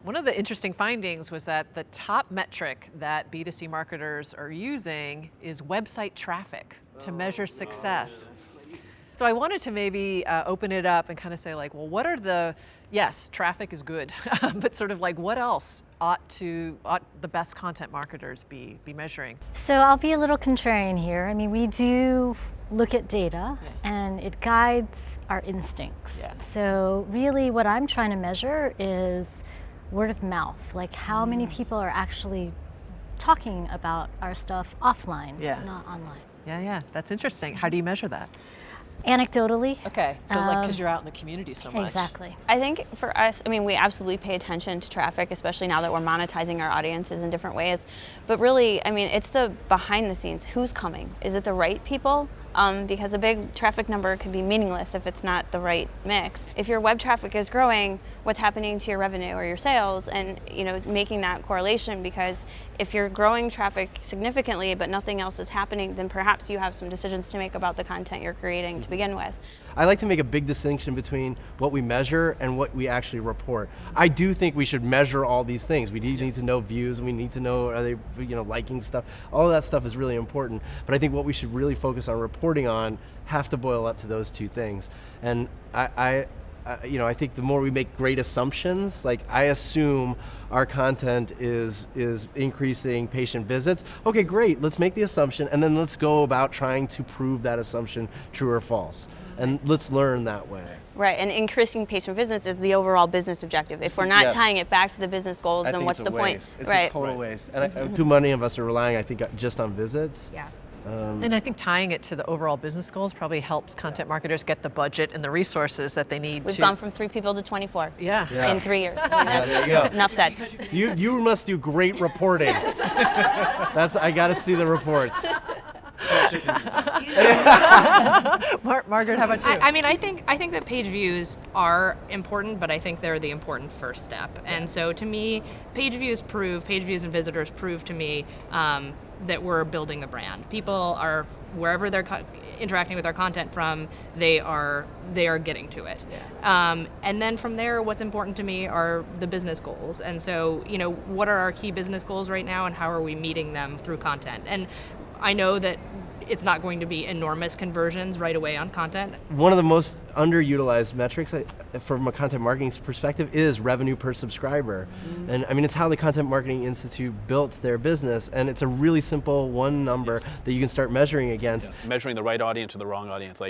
One of the interesting findings was that the top metric that B2C marketers are using is website traffic to measure success. So I wanted to maybe open it up and kind of say like, well, what are yes, traffic is good, but sort of like what else ought the best content marketers be measuring? So I'll be a little contrarian here. I mean, we do look at data and it guides our instincts. Yeah. So really what I'm trying to measure is word of mouth, like how many people are actually talking about our stuff offline, not online. Yeah, that's interesting. How do you measure that? Anecdotally. Okay, so like because you're out in the community so much. Exactly. I think for us, I mean, we absolutely pay attention to traffic, especially now that we're monetizing our audiences in different ways. But really, I mean, it's the behind the scenes. Who's coming? Is it the right people? Because a big traffic number could be meaningless if it's not the right mix. If your web traffic is growing, what's happening to your revenue or your sales, and making that correlation, because if you're growing traffic significantly but nothing else is happening, then perhaps you have some decisions to make about the content you're creating to begin with. I like to make a big distinction between what we measure and what we actually report. I do think we should measure all these things. We need to know views, and we need to know are they liking stuff. All of that stuff is really important. But I think what we should really focus on reporting on have to boil up to those two things. And I think the more we make great assumptions, like I assume our content is increasing patient visits. Okay, great, let's make the assumption and then let's go about trying to prove that assumption true or false. And let's learn that way. Right, and increasing patient visits is the overall business objective. If we're not tying it back to the business goals, then what's the point? It's a total waste. And too many of us are relying, I think, just on visits. Yeah. And I think tying it to the overall business goals probably helps content marketers get the budget and the resources that they need. We've gone from 3 people to 24 in 3 years. I mean, there you go. Enough said. You must do great reporting. I got to see the reports. Margaret, how about you? I mean, I think that page views are important, but I think they're the important first step. And so to me, page views and visitors prove to me that we're building a brand. People are, wherever they're interacting with our content from, they are getting to it. And then from there, what's important to me are the business goals. And so, what are our key business goals right now, and how are we meeting them through content? And I know that it's not going to be enormous conversions right away on content. One of the most underutilized metrics from a content marketing perspective is revenue per subscriber. And I mean, it's how the Content Marketing Institute built their business, and it's a really simple one number that you can start measuring against. Measuring the right audience or the wrong audience.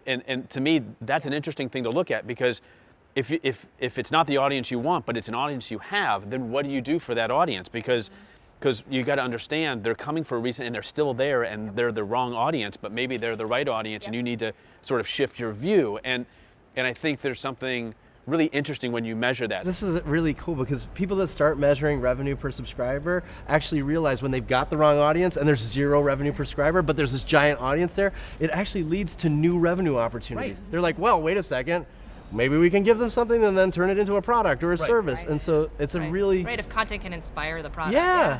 And to me, that's an interesting thing to look at, because if it's not the audience you want, but it's an audience you have, then what do you do for that audience? Because you got to understand they're coming for a reason and they're still there, and they're the wrong audience, but maybe they're the right audience, and you need to sort of shift your view. And I think there's something really interesting when you measure that. This is really cool, because people that start measuring revenue per subscriber actually realize when they've got the wrong audience and there's 0 revenue per subscriber, but there's this giant audience there, it actually leads to new revenue opportunities. They're like, well, wait a second. Maybe we can give them something and then turn it into a product or a service. And so it's a really... Right, if content can inspire the product. Yeah.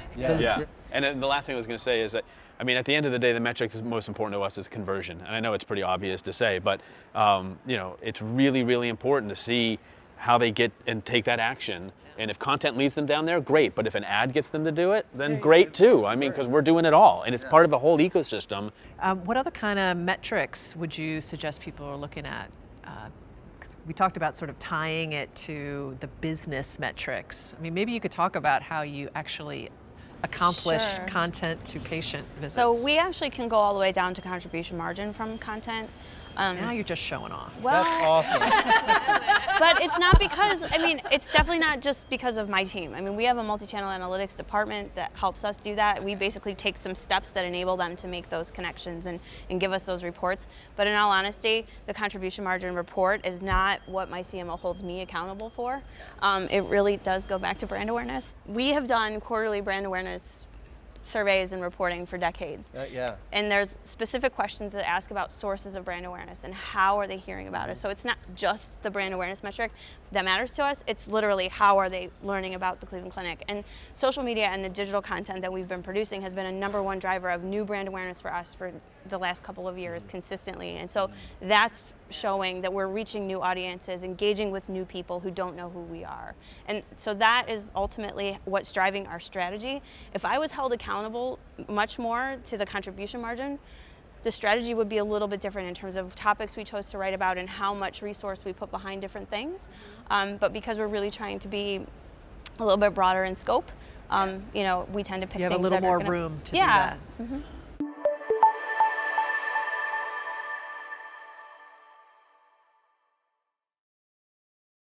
And then the last thing I was going to say is that, I mean, at the end of the day, the metric that's most important to us is conversion. And I know it's pretty obvious to say, but it's really, really important to see how they get and take that action. And if content leads them down there, great. But if an ad gets them to do it, then great too. I mean, because we're doing it all, and it's part of the whole ecosystem. What other kind of metrics would you suggest people are looking at? We talked about sort of tying it to the business metrics. I mean, maybe you could talk about how you actually accomplish content to patient visits. So we actually can go all the way down to contribution margin from content. Now you're just showing off. Well, that's awesome. But it's not because, it's definitely not just because of my team. I mean, we have a multi-channel analytics department that helps us do that. We basically take some steps that enable them to make those connections and give us those reports. But in all honesty, the contribution margin report is not what my CMO holds me accountable for. It really does go back to brand awareness. We have done quarterly brand awareness surveys and reporting for decades. And there's specific questions that ask about sources of brand awareness and how are they hearing about us. So it's not just the brand awareness metric that matters to us, it's literally how are they learning about the Cleveland Clinic. And social media and the digital content that we've been producing has been a #1 driver of new brand awareness for us for the last couple of years consistently. And so that's showing that we're reaching new audiences, engaging with new people who don't know who we are. And so that is ultimately what's driving our strategy. If I was held accountable much more to the contribution margin, the strategy would be a little bit different in terms of topics we chose to write about and how much resource we put behind different things. But because we're really trying to be a little bit broader in scope, you know, we tend to pick You have things a little that are more gonna, room to do yeah. that.